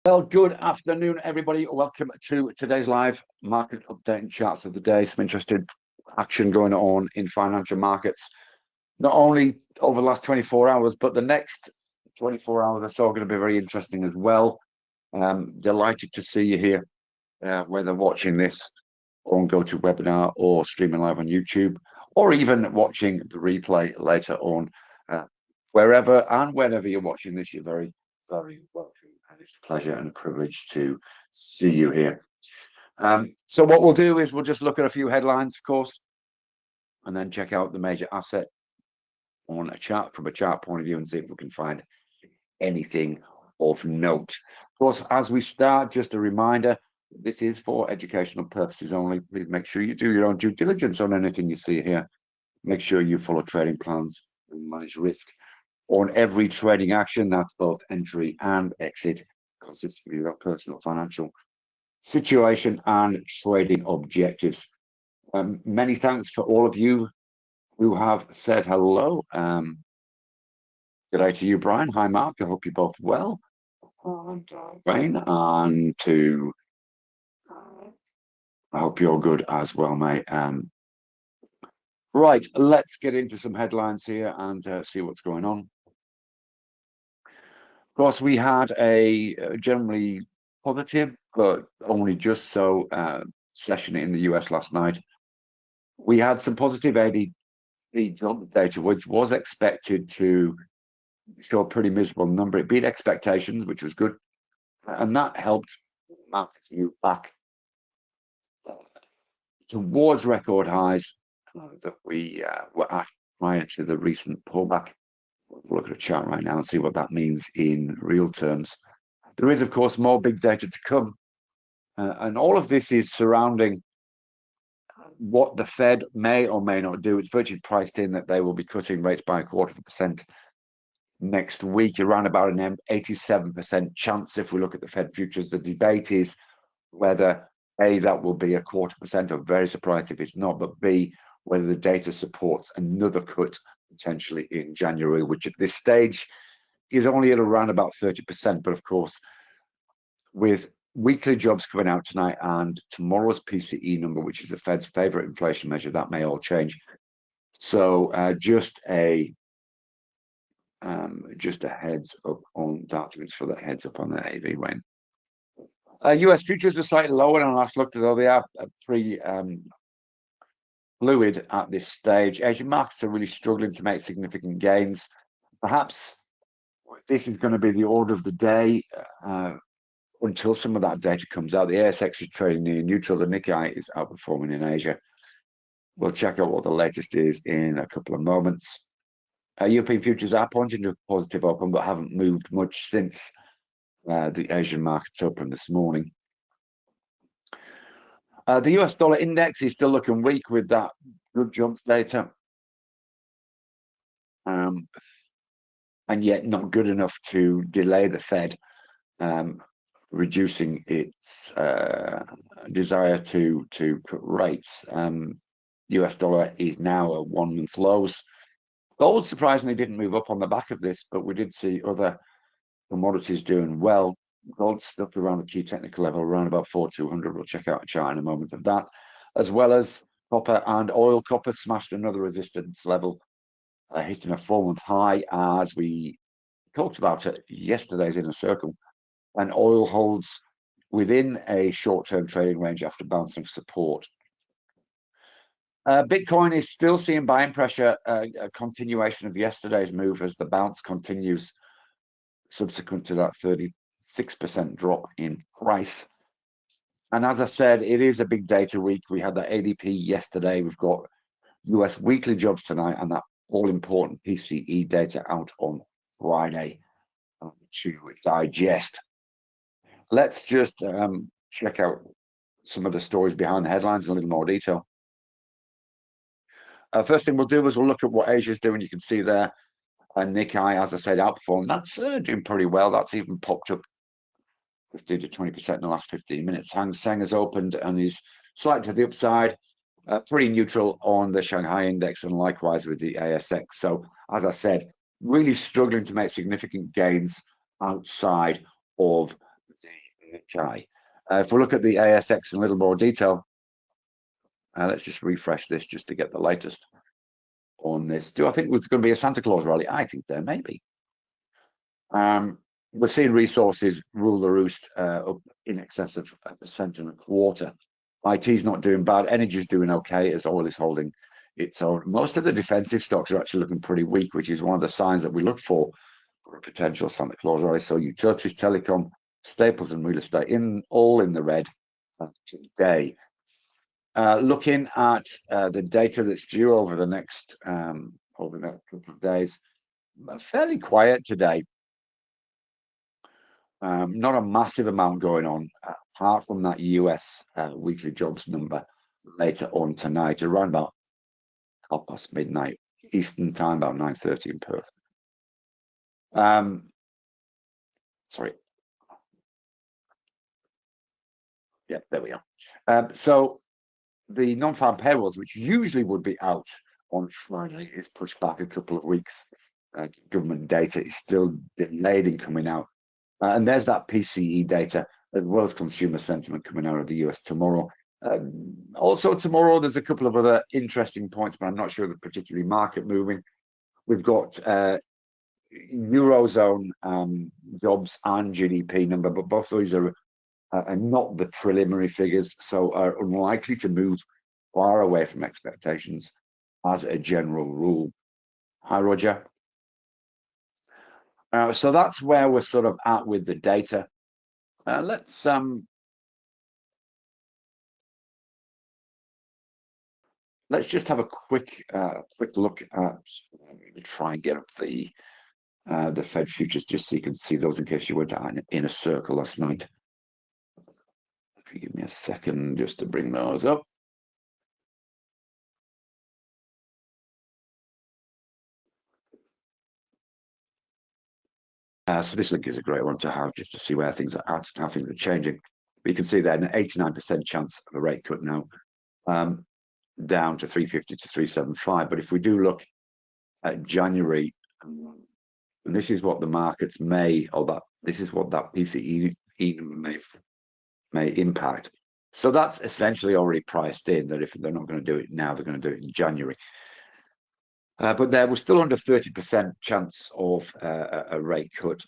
Well, good afternoon, everybody. Welcome to today's live market update and charts of the day. Some interesting action going on in financial markets, not only over the last 24 hours, but the next 24 hours or so are going to be very interesting as well. Delighted to see you here, whether watching this on GoToWebinar or streaming live on YouTube, or even watching the replay later on. Wherever and whenever you're watching this, you're very, very welcome. And it's a pleasure and a privilege to see you here. So what we'll do is we'll just look at a few headlines, of course, and then check out the major asset on a chart from a chart point of view and see if we can find anything of note. Of course, as we start, just a reminder, this is for educational purposes only. Please make sure you do your own due diligence on anything you see here. Make sure you follow trading plans and manage risk on every trading action. That's both entry and exit, consistent with your personal financial situation and trading objectives. Many thanks for all of you who have said hello. Good day to you, Brian. Hi, Mark. I hope you're both well. And Wayne, and to I hope you're good as well, mate. Right, let's get into some headlines here and see what's going on. Of course, we had a generally positive, but only just so, session in the US last night. We had some positive ADP job data, which was expected to show a pretty miserable number. It beat expectations, which was good, and that helped markets move back towards record highs that we were at prior to the recent pullback. We'll look at a chart right now and see what that means in real terms. There is, of course, more big data to come, and all of this is surrounding what the Fed may or may not do. It's virtually priced in that they will be cutting rates by 0.25% next week, around about an 87% chance if we look at the Fed futures. The debate is whether A, that will be 0.25%, or very surprised if it's not, but B, whether the data supports another cut potentially in January, which at this stage is only at around about 30%. But of course, with weekly jobs coming out tonight and tomorrow's PCE number, which is the Fed's favorite inflation measure, that may all change. So just a heads up on that. Thanks for the heads up on the AV, Wayne. US futures were slightly lower than last looked, although they are pretty fluid at this stage. Asian markets are really struggling to make significant gains. Perhaps this is going to be the order of the day until some of that data comes out. The ASX is trading near neutral. The Nikkei is outperforming in Asia. We'll check out what the latest is in a couple of moments. European futures are pointing to a positive open, but haven't moved much since the Asian markets opened this morning. The US dollar index is still looking weak with that good jobs data, and yet not good enough to delay the Fed reducing its desire to cut rates. US dollar is now at 1 month lows. Gold surprisingly didn't move up on the back of this, but we did see other commodities doing well. Gold stuck around the key technical level, around about 4,200. We'll check out a chart in a moment of that, as well as copper and oil. Copper smashed another resistance level, hitting a 4-month high, as we talked about it yesterday's Inner Circle. And oil holds within a short-term trading range after bouncing support. Bitcoin is still seeing buying pressure, a continuation of yesterday's move as the bounce continues subsequent to that 36% drop in price. And as I said, it is a big data week. We had that ADP yesterday. We've got US weekly jobs tonight and that all-important PCE data out on Friday to digest. Let's just check out some of the stories behind the headlines in a little more detail. First thing we'll do is we'll look at what Asia's doing. You can see there, Nikkei, as I said, outperformed. That's doing pretty well. That's even popped up 15 to 20% in the last 15 minutes. Hang Seng has opened and is slightly to the upside, pretty neutral on the Shanghai index and likewise with the ASX. So, as I said, really struggling to make significant gains outside of the Nikkei. If we look at the ASX in a little more detail, let's just refresh this just to get the latest on this. Do I think there's going to be a Santa Claus rally? I think there may be. We're seeing resources rule the roost, up in excess of 1.25%. IT's not doing bad. Energy's doing okay as oil is holding its own. Most of the defensive stocks are actually looking pretty weak, which is one of the signs that we look for a potential Santa Claus rally. So utilities, telecom, staples, and real estate all in the red today. Looking at the data that's due over the next couple of days, fairly quiet today. Not a massive amount going on, apart from that US weekly jobs number later on tonight, around about midnight Eastern time, about 9:30 in Perth. Sorry. Yeah, there we are. So the non-farm payrolls, which usually would be out on Friday, is pushed back a couple of weeks. Government data is still delayed in coming out. And there's that PCE data, as well as consumer sentiment coming out of the US tomorrow. Also tomorrow, there's a couple of other interesting points, but I'm not sure they're particularly market moving. We've got Eurozone jobs and GDP number, but both of these are not the preliminary figures, so are unlikely to move far away from expectations as a general rule. Hi, Roger. So that's where we're sort of at with the data. Let's just have a quick look at try and get up the Fed futures just so you can see those in case you went in a circle last night. If you give me a second just to bring those up. So this link is a great one to have just to see where things are at and how things are changing. But you can see there an 89% chance of a rate cut now, down to 350 to 375. But if we do look at January, and this is what the markets may, this is what that PCE may impact. So that's essentially already priced in that if they're not going to do it now, they're going to do it in January. But there was still under 30% chance of a rate cut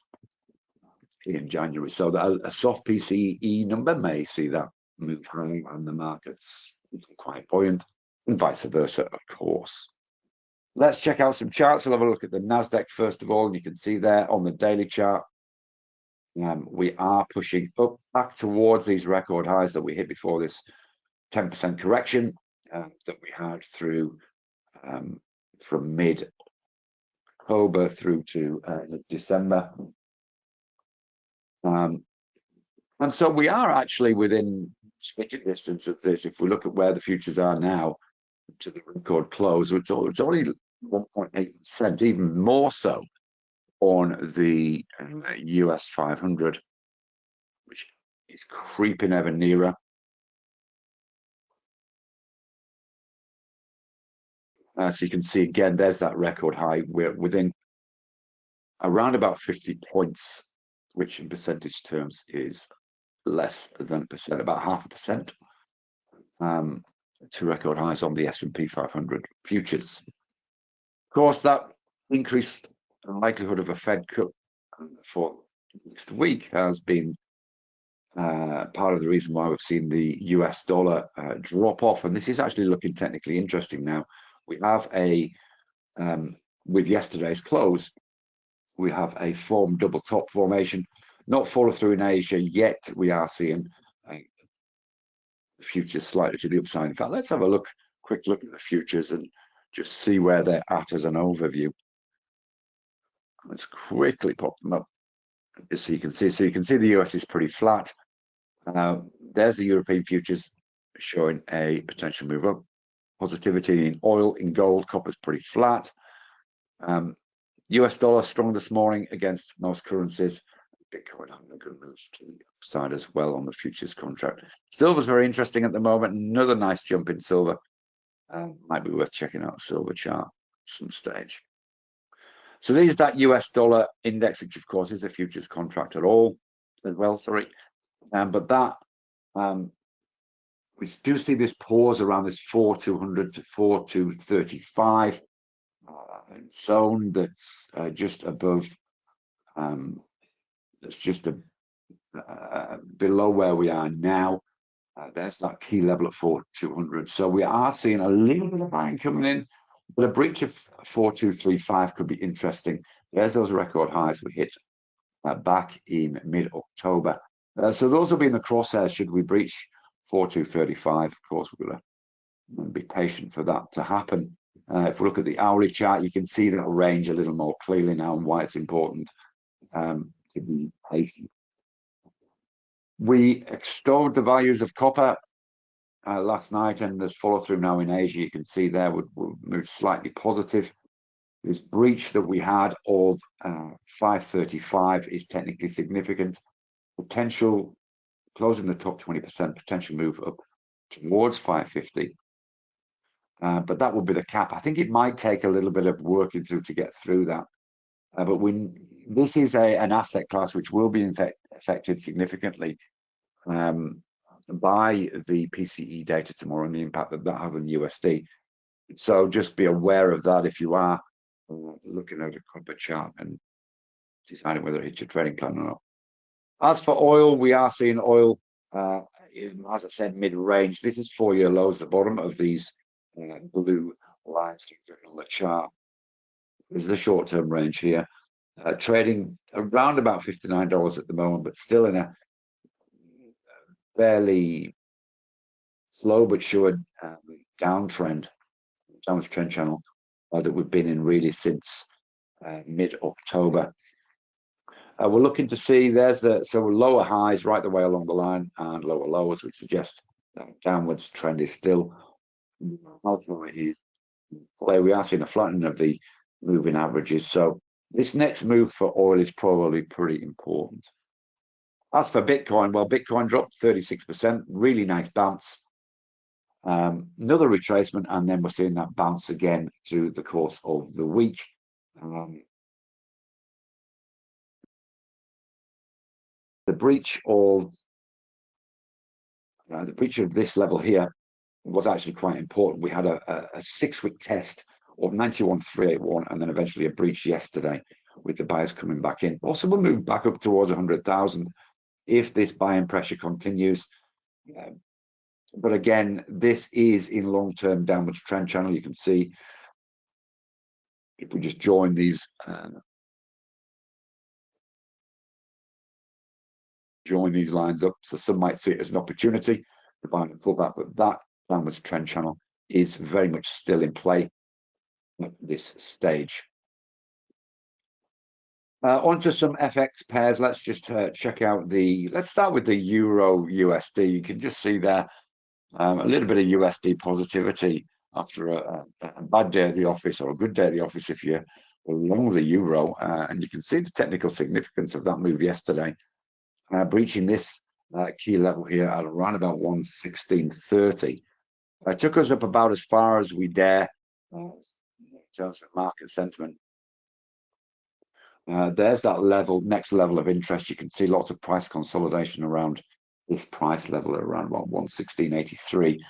in January. So a soft PCE number may see that move high and the markets quite buoyant, and vice versa, of course. Let's check out some charts. We'll have a look at the NASDAQ first of all. And you can see there on the daily chart, we are pushing up back towards these record highs that we hit before this 10% correction that we had through from mid-October through to December. And so we are actually within spitting distance of this. If we look at where the futures are now to the record close, it's only 1.8%, even more so on the US 500, which is creeping ever nearer. So you can see again, there's that record high. We're within around about 50 points, which in percentage terms is less than percent, about 0.5%, to record highs on the S&P 500 futures. Of course, that increased likelihood of a Fed cut for next week has been part of the reason why we've seen the US dollar drop off. And this is actually looking technically interesting now. We have with yesterday's close, we have a double top formation, not follow through in Asia yet. We are seeing futures slightly to the upside. In fact, let's have a quick look at the futures and just see where they're at as an overview. Let's quickly pop them up just so you can see. So you can see the US is pretty flat. There's the European futures showing a potential move up. Positivity in oil, in gold, copper's pretty flat. US dollar strong this morning against most currencies. Bitcoin having a good move to the upside as well on the futures contract. Silver's very interesting at the moment. Another nice jump in silver. Might be worth checking out the silver chart at some stage. So there's that US dollar index, which of course is a futures contract at all. as well, sorry. But that we do see this pause around this 4200 to 4235 zone that's just above, that's just below where we are now. There's that key level at 4200. So we are seeing a little bit of buying coming in, but a breach of 4235 could be interesting. There's those record highs we hit back in mid-October. So those will be in the crosshairs should we breach 4235. Of course, we're going to be patient for that to happen. If we look at the hourly chart, you can see that range a little more clearly now and why it's important to be patient. We extolled the values of copper last night, and there's follow through now in Asia. You can see there we'll move slightly positive. This breach that we had of 535 is technically significant. Potential closing the top 20%, potential move up towards 550. But that will be the cap. I think it might take a little bit of working through to get through that. But this is an asset class which will be affected significantly by the PCE data tomorrow and the impact that has on USD. So just be aware of that if you are looking at a copper chart and deciding whether it hits your trading plan or not. As for oil, we are seeing oil, as I said, mid-range. This is 4-year lows, the bottom of these blue lines on the chart. This is a short-term range here. Trading around about $59 at the moment, but still in a fairly slow but sure downtrend trend channel that we've been in really since mid-October. We're looking to see so lower highs right the way along the line and lower lows, which suggest that downwards trend is still play. We are seeing a flattening of the moving averages. So this next move for oil is probably pretty important. As for Bitcoin, well, Bitcoin dropped 36%, really nice bounce. Another retracement, and then we're seeing that bounce again through the course of the week. The breach of this level here was actually quite important. We had a 6-week test of 91,381, and then eventually a breach yesterday with the buyers coming back in. Also, we'll move back up towards 100,000 if this buying pressure continues. But again, this is in long-term downward trend channel. You can see if we just join these lines up, so some might see it as an opportunity to buy and pull back, but that downwards trend channel is very much still in play at this stage. Onto some FX pairs. Let's just check out let's start with the Euro USD. You can just see there a little bit of USD positivity after a bad day at the office, or a good day at the office if you're along the Euro, and you can see the technical significance of that move yesterday, breaching this key level here at around about 116.30. It took us up about as far as we dare in terms of market sentiment. There's that next level of interest. You can see lots of price consolidation around this price level at around 116.83.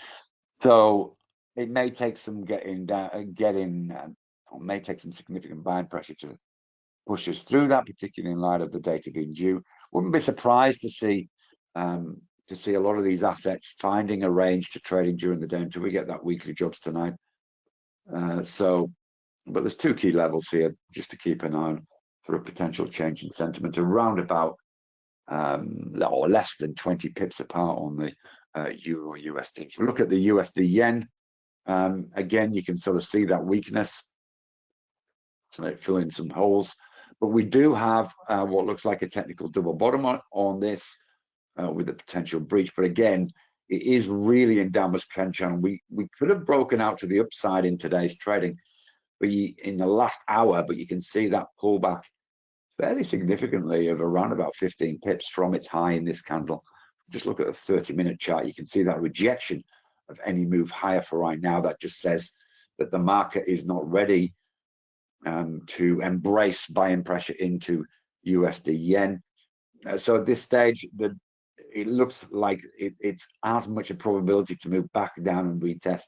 So it may take some may take some significant buying pressure to push us through that, particularly in light of the data being due. Wouldn't be surprised to see a lot of these assets finding a range to trading during the day until we get that weekly jobs tonight. But there's 2 key levels here just to keep an eye on for a potential change in sentiment, around about or less than 20 pips apart on the Euro USD. If we look at the USD yen, again, you can sort of see that weakness. So it fill in some holes, but we do have what looks like a technical double bottom on this with a potential breach. But again, it is really in downwards trend channel. We could have broken out to the upside in today's trading, but in the last hour, but you can see that pullback fairly significantly of around about 15 pips from its high in this candle. Just look at the 30-minute chart. You can see that rejection of any move higher for right now. That just says that the market is not ready to embrace buying pressure into USD yen. So at this stage, it looks like it's as much a probability to move back down and retest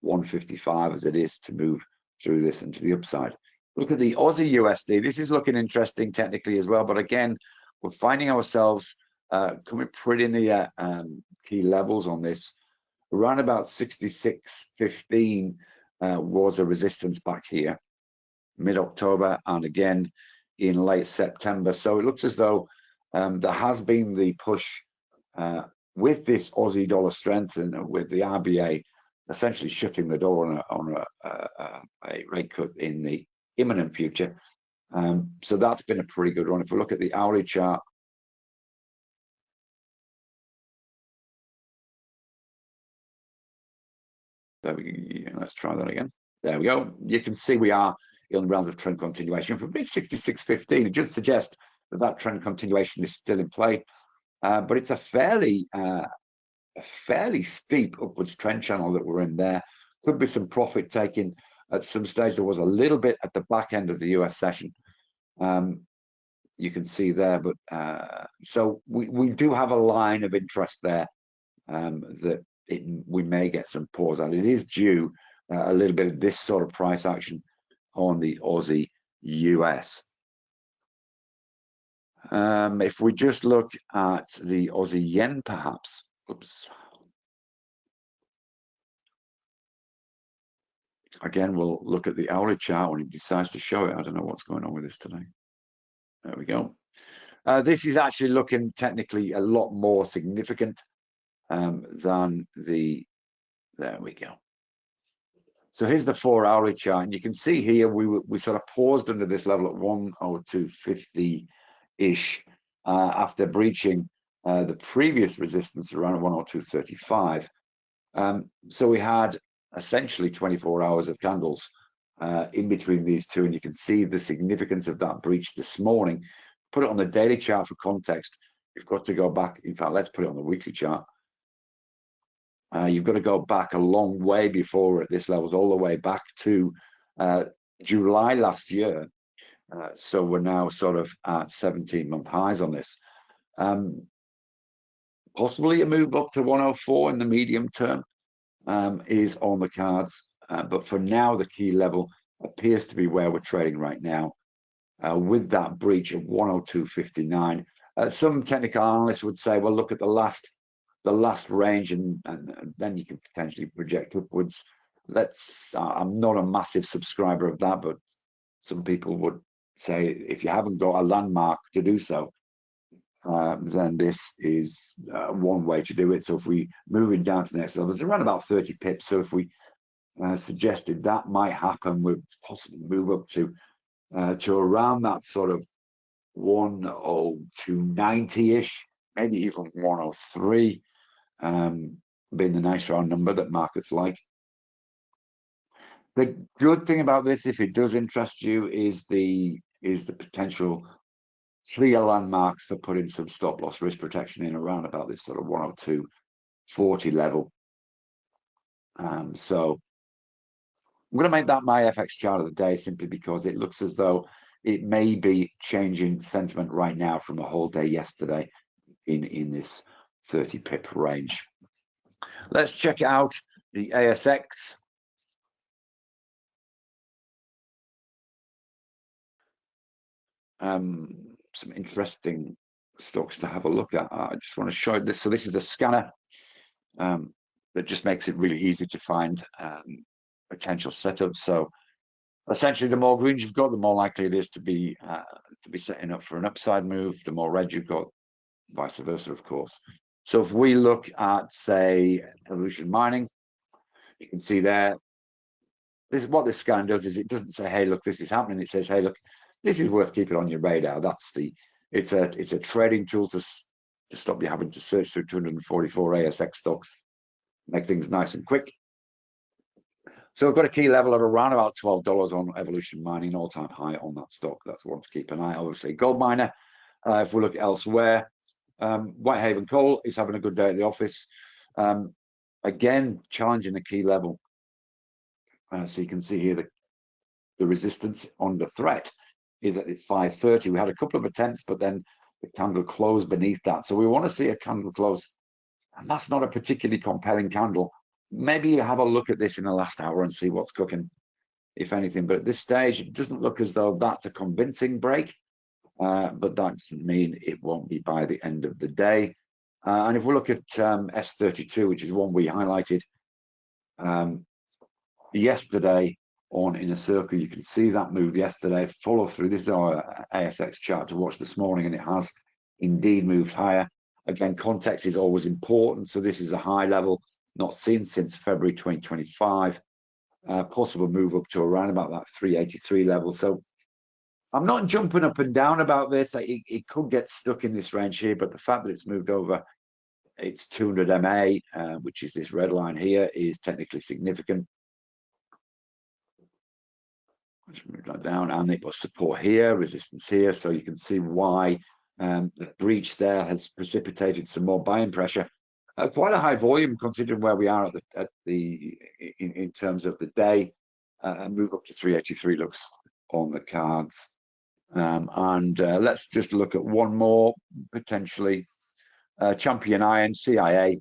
155 as it is to move through this and to the upside. Look at the Aussie USD. This is looking interesting technically as well, but again, we're finding ourselves coming pretty near key levels on this. Around about 66.15 was a resistance back here, mid-October, and again in late September. So it looks as though there has been the push with this Aussie dollar strength and with the RBA essentially shutting the door on a rate cut in the imminent future. So that's been a pretty good run. If we look at the hourly chart, let's try that again. There we go. You can see we are in the realms of trend continuation. From mid 66.15, it just suggests that that trend continuation is still in play, but it's a fairly steep upwards trend channel that we're in there. Could be some profit taking at some stage. There was a little bit at the back end of the US session. You can see there, but so we do have a line of interest there that we may get some pause on. It is due a little bit of this sort of price action on the Aussie US. If we just look at the Aussie yen, perhaps. Oops. Again, we'll look at the hourly chart when it decides to show it. I don't know what's going on with this today. There we go. This is actually looking technically a lot more significant than the, there we go. So here's the 4-hourly chart, and you can see here we sort of paused under this level at 102.50-ish after breaching the previous resistance around 102.35. So we had essentially 24 hours of candles in between these two, and you can see the significance of that breach this morning. Put it on the daily chart for context. You've got to go back. In fact, let's put it on the weekly chart. You've got to go back a long way before we're at this level, all the way back to July last year. So we're now sort of at 17-month highs on this. Possibly a move up to 104 in the medium term is on the cards. But for now, the key level appears to be where we're trading right now with that breach of 102.59. Some technical analysts would say, well, look at the last range and then you can potentially project upwards. I'm not a massive subscriber of that, but some people would say if you haven't got a landmark to do so, then this is one way to do it. So if we move it down to the next level, it's around about 30 pips. So if we suggested that might happen, we'd possibly move up to around that sort of 102.90-ish, maybe even 103, being the nice round number that markets like. The good thing about this, if it does interest you, is the potential clear landmarks for putting some stop loss risk protection in around about this sort of 102.40 level. So I'm going to make that my FX chart of the day simply because it looks as though it may be changing sentiment right now from a whole day yesterday in this 30 pip range. Let's check out the ASX. Some interesting stocks to have a look at. I just want to show you this. So this is a scanner that just makes it really easy to find potential setups. So essentially, the more greens you've got, the more likely it is to be setting up for an upside move. The more red you've got, vice versa, of course. So if we look at, say, Evolution Mining, you can see there. This is what this scan does: is it doesn't say, "Hey, look, this is happening." It says, "Hey, look, this is worth keeping on your radar." It's a trading tool to stop you having to search through 244 ASX stocks, make things nice and quick. So we've got a key level at around about $12 on Evolution Mining, all-time high on that stock. That's one to keep an eye. Obviously, gold miner. If we look elsewhere, Whitehaven Coal is having a good day at the office. Again, challenging the key level. So you can see here the resistance on the threat is at 530. We had a couple of attempts, but then The candle closed beneath that. So we want to see a candle close. And that's not a particularly compelling candle. Maybe you have a look at this in the last hour and see what's cooking, if anything. But at this stage, it doesn't look as though that's a convincing break. But that doesn't mean it won't be by the end of the day. And if we look at S32, which is one we highlighted yesterday on Inner Circle, you can see that move yesterday, follow through. This is our ASX chart to watch this morning, and it has indeed moved higher. Again, context is always important. So this is a high level not seen since February 2025. Possible move up to around about that 383 level. So I'm not jumping up and down about this. It could get stuck in this range here, but the fact that it's moved over its 200 MA, which is this red line here, is technically significant. Let's move that down, and it was support here, resistance here. So you can see why the breach there has precipitated some more buying pressure. Quite a high volume considering where we are in terms of the day. Move up to 383 looks on the cards. Let's just look at one more potentially. Champion Iron, CIA.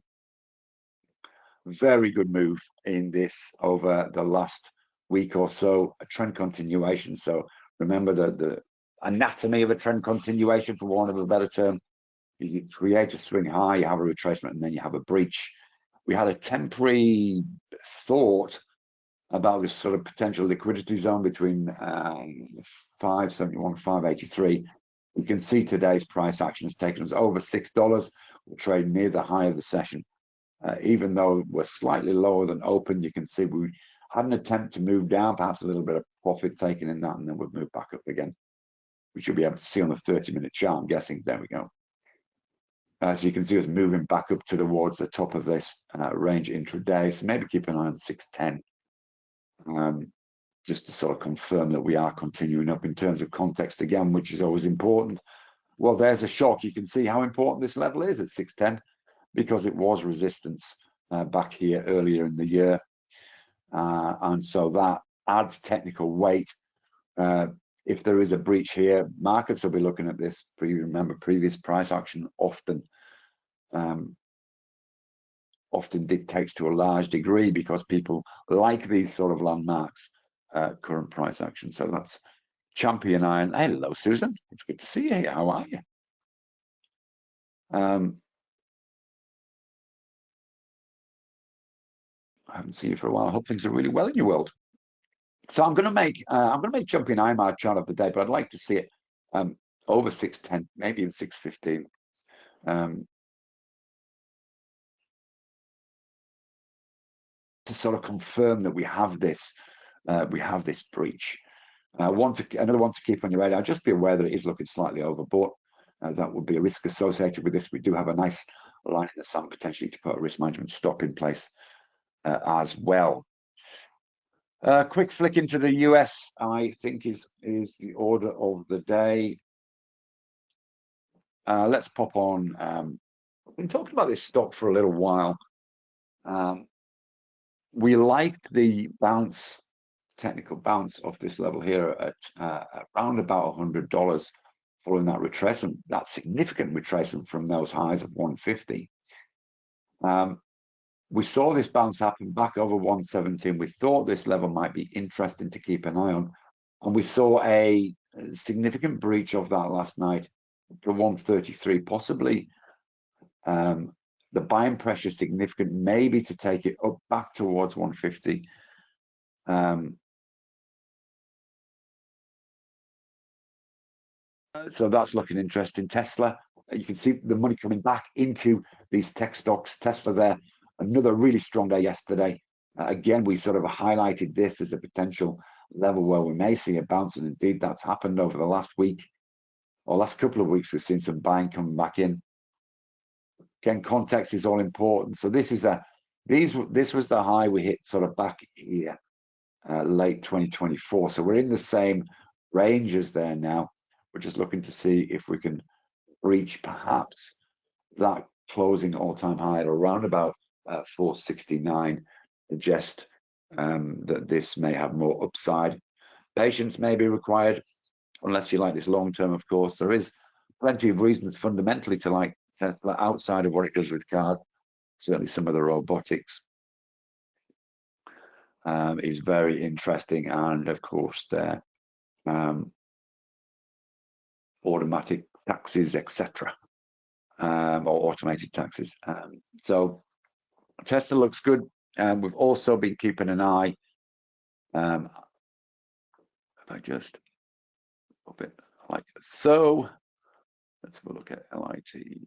Very good move in this over the last week or so. A trend continuation. So remember the anatomy of a trend continuation, for want of a better term. You create a swing high, you have a retracement, and then you have a breach. We had a temporary thought about this sort of potential liquidity zone between 571 and 583. You can see today's price action has taken us over $6. We're trading near the high of the session. Even though we're slightly lower than open, you can see we had an attempt to move down, perhaps a little bit of profit taken in that, and then we've moved back up again. We should be able to see on the 30-minute chart, I'm guessing. There we go. So you can see us moving back up towards the top of this range intraday. So maybe keep an eye on 610, just to sort of confirm that we are continuing up in terms of context again, which is always important. Well, there's a shock. You can see how important this level is at 610 because it was resistance back here earlier in the year. And so that adds technical weight. If there is a breach here, markets will be looking at this. Remember, previous price action often dictates to a large degree because people like these sort of landmarks, current price action. So that's Champion Iron. Hello, Susan. It's good to see you here. How are you? I haven't seen you for a while. I hope things are really well in your world. So I'm going to make Champion Iron my chart of the day, but I'd like to see it over 610, maybe even 615. To sort of confirm that we have this breach. Another one to keep on your radar. Just be aware that it is looking slightly overbought. That would be a risk associated with this. We do have a nice line in the sun potentially to put a risk management stop in place as well. Quick flick into the US, I think is the order of the day. Let's pop on. I've been talking about this stock for a little while. We liked the bounce, technical bounce off this level here at around about $100 following that retracement, that significant retracement from those highs of 150. We saw this bounce happen back over 117. We thought this level might be interesting to keep an eye on. And we saw a significant breach of that last night to 133, possibly the buying pressure significant, maybe to take it up back towards 150. So that's looking interesting. Tesla, you can see the money coming back into these tech stocks. Tesla there, another really strong day yesterday. Again, we sort of highlighted this as a potential level where we may see a bounce, and indeed that's happened over the last week or last couple of weeks. We've seen some buying coming back in. Again, context is all important. So this is this was the high we hit sort of back here, late 2024. So we're in the same ranges there now. We're just looking to see if we can reach perhaps that closing all-time high at around about 469. Suggest that this may have more upside. Patience may be required, unless you like this long term, of course. There is plenty of reasons fundamentally to like Tesla outside of what it does with cars. Certainly some of the robotics is very interesting, and of course their automatic taxis, etc., or automated taxis. So Tesla looks good. We've also been keeping an eye. If I just pop it like so, let's have a look at LIT.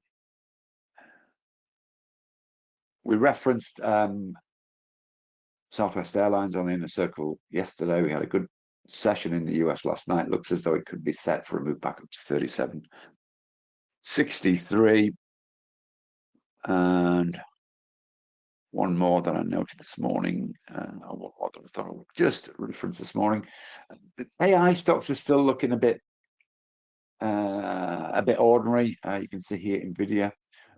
We referenced Southwest Airlines on Inner Circle yesterday. We had a good session in the US last night. Looks as though it could be set for a move back up to 37.63. And one more that I noted this morning, I thought I would just reference this morning. The AI stocks are still looking a bit ordinary. You can see here Nvidia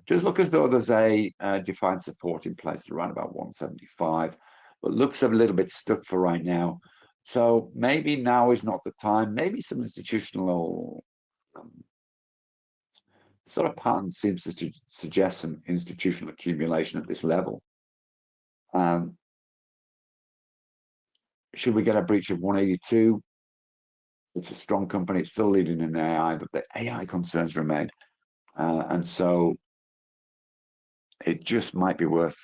just look as though there's a defined support in place around about 175, but looks a little bit stuck for right now. So maybe now is not the time. Maybe some institutional sort of pattern seems to suggest some institutional accumulation at this level. Should we get a breach of 182? It's a strong company. It's still leading in AI, but the AI concerns remain. And so it just might be worth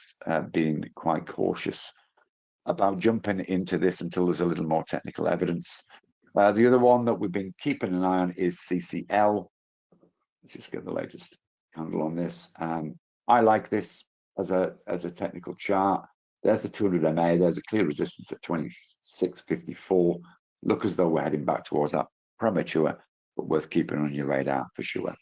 being quite cautious about jumping into this until there's a little more technical evidence. The other one that we've been keeping an eye on is CCL. Let's just get the latest handle on this. I like this as a technical chart. There's the 200 MA. There's a clear resistance at 26.54. Look as though we're heading back towards that. Premature, but worth keeping on your radar for sure.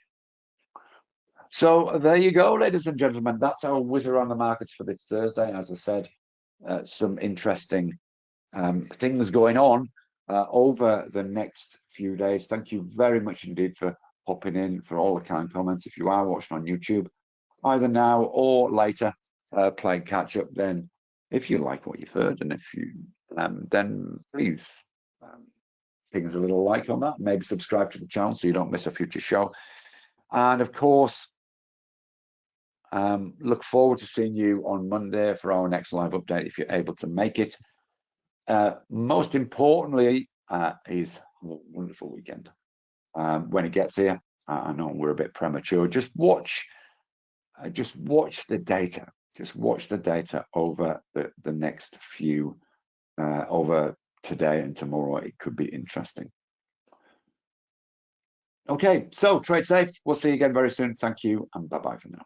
So there you go, ladies and gentlemen. That's our whiz around the markets for this Thursday. As I said, some interesting things going on over the next few days. Thank you very much indeed for popping in, for all the kind comments. If you are watching on YouTube, either now or later, playing catch up, then if you like what you've heard, and if you then please ping us a little like on that, maybe subscribe to the channel so you don't miss a future show. And of course, look forward to seeing you on Monday for our next live update if you're able to make it. Most importantly is have a wonderful weekend. When it gets here, I know we're a bit premature. Just watch the data. Just watch the data over the next few, over today and tomorrow. It could be interesting. Okay, so trade safe. We'll see you again very soon. Thank you, and bye-bye for now.